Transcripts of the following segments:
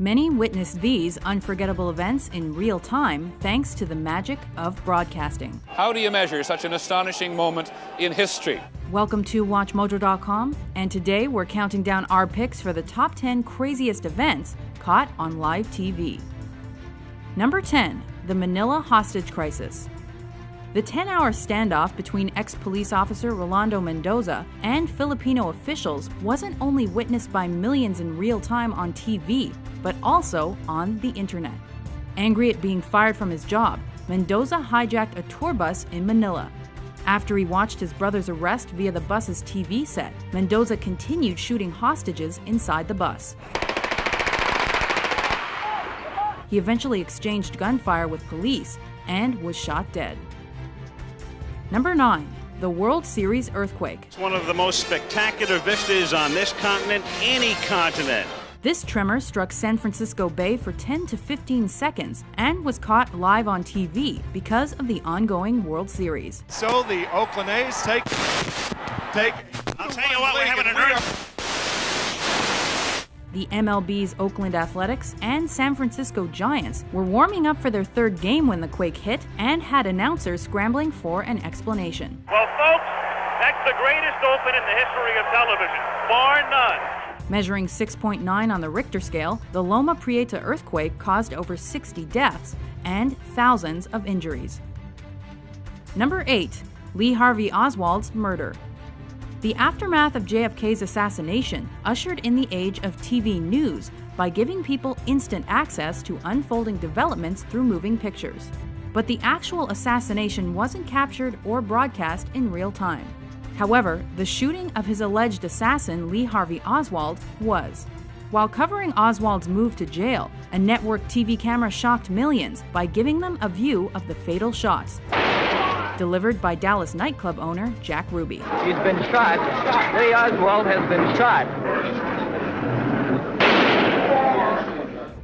Many witnessed these unforgettable events in real time thanks to the magic of broadcasting. How do you measure such an astonishing moment in history? Welcome to WatchMojo.com, and today we're counting down our picks for the top 10 craziest events caught on live TV. Number 10. The Manila Hostage Crisis. The 10-hour standoff between ex-police officer Rolando Mendoza and Filipino officials wasn't only witnessed by millions in real time on TV, but also on the internet. Angry at being fired from his job, Mendoza hijacked a tour bus in Manila. After he watched his brother's arrest via the bus's TV set, Mendoza continued shooting hostages inside the bus. He eventually exchanged gunfire with police and was shot dead. Number 9. The World Series earthquake. It's one of the most spectacular vistas on this continent, any continent. This tremor struck San Francisco Bay for 10 to 15 seconds and was caught live on TV because of the ongoing World Series. So the Oakland A's take. I'll tell you what, we're having an earthquake. The MLB's Oakland Athletics and San Francisco Giants were warming up for their third game when the quake hit and had announcers scrambling for an explanation. Well, folks, that's the greatest open in the history of television, bar none. Measuring 6.9 on the Richter scale, the Loma Prieta earthquake caused over 60 deaths and thousands of injuries. Number 8. Lee Harvey Oswald's murder. The aftermath of JFK's assassination ushered in the age of TV news by giving people instant access to unfolding developments through moving pictures. But the actual assassination wasn't captured or broadcast in real time. However, the shooting of his alleged assassin, Lee Harvey Oswald, was. While covering Oswald's move to jail, a network TV camera shocked millions by giving them a view of the fatal shots. Delivered by Dallas nightclub owner Jack Ruby. He's been shot. Lee Oswald has been shot.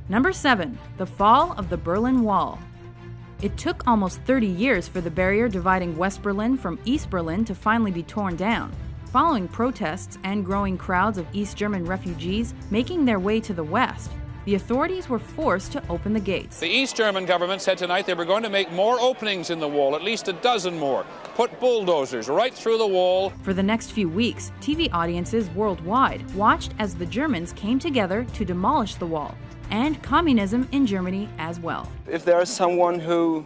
Number 7. The fall of the Berlin Wall. It took almost 30 years for the barrier dividing West Berlin from East Berlin to finally be torn down, following protests and growing crowds of East German refugees making their way to the West. The authorities were forced to open the gates. The East German government said tonight they were going to make more openings in the wall, at least a dozen more. Put bulldozers right through the wall. For the next few weeks, TV audiences worldwide watched as the Germans came together to demolish the wall, and communism in Germany as well. If there is someone who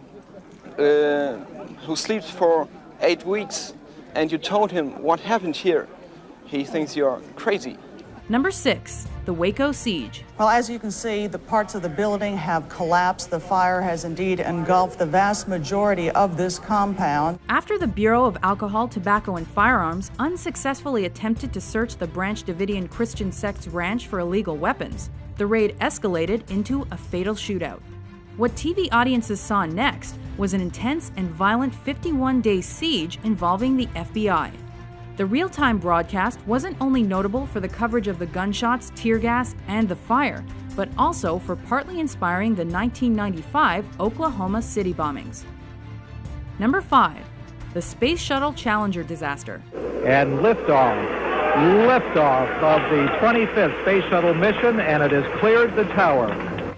sleeps for 8 weeks and you told him what happened here, he thinks you're crazy. Number 6. The Waco Siege. Well, as you can see, the parts of the building have collapsed. The fire has indeed engulfed the vast majority of this compound. After the Bureau of Alcohol, Tobacco, and Firearms unsuccessfully attempted to search the Branch Davidian Christian sect's ranch for illegal weapons, the raid escalated into a fatal shootout. What TV audiences saw next was an intense and violent 51-day siege involving the FBI. The real-time broadcast wasn't only notable for the coverage of the gunshots, tear gas, and the fire, but also for partly inspiring the 1995 Oklahoma City bombings. Number 5. The Space Shuttle Challenger disaster. And liftoff of the 25th Space Shuttle mission, and it has cleared the tower.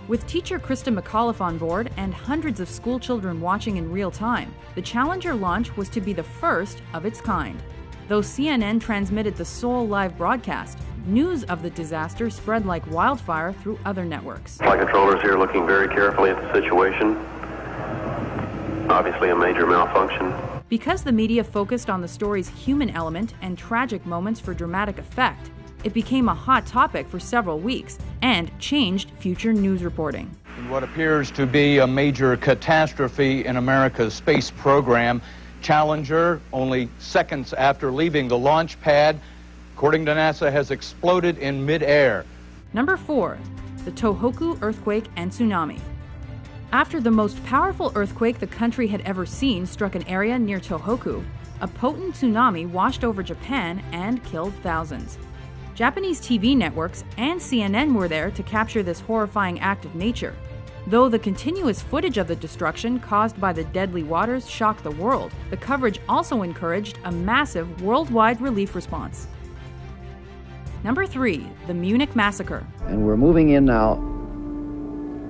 With teacher Krista McAuliffe on board and hundreds of school children watching in real time, the Challenger launch was to be the first of its kind. Though CNN transmitted the sole live broadcast, news of the disaster spread like wildfire through other networks. Flight controllers here looking very carefully at the situation. Obviously a major malfunction. Because the media focused on the story's human element and tragic moments for dramatic effect, it became a hot topic for several weeks and changed future news reporting. In what appears to be a major catastrophe in America's space program, Challenger, only seconds after leaving the launch pad, according to NASA, has exploded in midair. Number 4. The Tohoku earthquake and tsunami. After the most powerful earthquake the country had ever seen struck an area near Tohoku, a potent tsunami washed over Japan and killed thousands. Japanese TV networks and CNN were there to capture this horrifying act of nature. Though the continuous footage of the destruction caused by the deadly waters shocked the world, the coverage also encouraged a massive worldwide relief response. Number 3. The Munich Massacre. And we're moving in now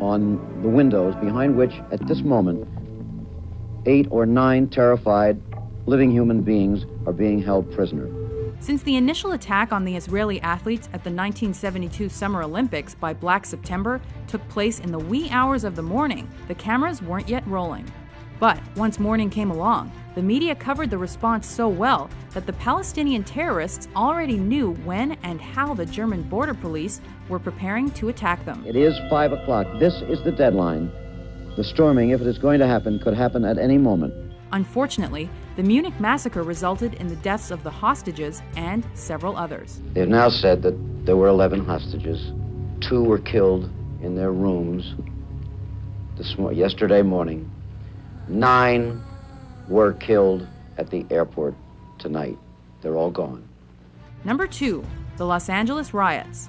on the windows behind which, at this moment, 8 or 9 terrified living human beings are being held prisoner. Since the initial attack on the Israeli athletes at the 1972 Summer Olympics by Black September took place in the wee hours of the morning, the cameras weren't yet rolling. But once morning came along, the media covered the response so well that the Palestinian terrorists already knew when and how the German border police were preparing to attack them. It is 5 o'clock. This is the deadline. The storming, if it is going to happen, could happen at any moment. Unfortunately, the Munich massacre resulted in the deaths of the hostages and several others. They have now said that there were 11 hostages. 2 were killed in their rooms yesterday morning. 9 were killed at the airport tonight. They're all gone. Number 2, the Los Angeles riots.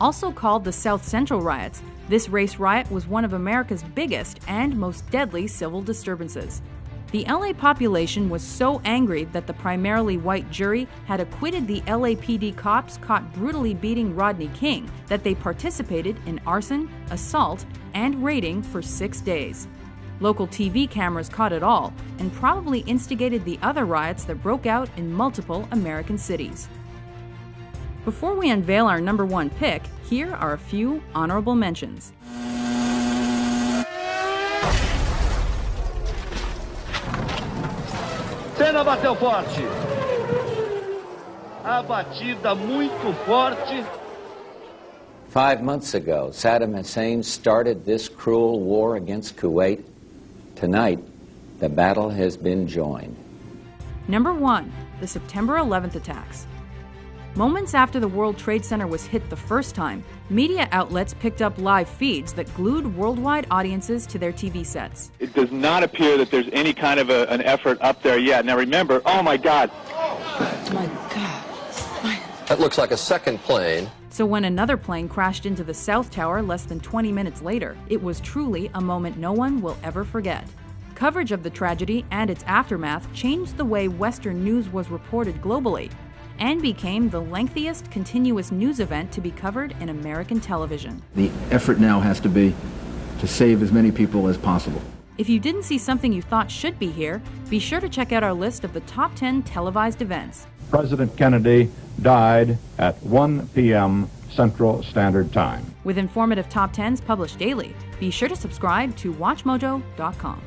Also called the South Central riots, this race riot was one of America's biggest and most deadly civil disturbances. The LA population was so angry that the primarily white jury had acquitted the LAPD cops caught brutally beating Rodney King that they participated in arson, assault, and raiding for 6 days. Local TV cameras caught it all and probably instigated the other riots that broke out in multiple American cities. Before we unveil our number 1 pick, here are a few honorable mentions. Senna bateu forte. A batida muito forte. 5 months ago, Saddam Hussein started this cruel war against Kuwait. Tonight, the battle has been joined. Number 1, the September 11th attacks. Moments after the World Trade Center was hit the first time, media outlets picked up live feeds that glued worldwide audiences to their TV sets. It does not appear that there's any kind of an effort up there yet. Now remember, oh my God. Oh my God. That looks like a second plane. So when another plane crashed into the South Tower less than 20 minutes later, it was truly a moment no one will ever forget. Coverage of the tragedy and its aftermath changed the way Western news was reported globally, and became the lengthiest continuous news event to be covered in American television. The effort now has to be to save as many people as possible. If you didn't see something you thought should be here, be sure to check out our list of the top 10 televised events. President Kennedy died at 1 p.m. Central Standard Time. With informative top 10s published daily, be sure to subscribe to WatchMojo.com.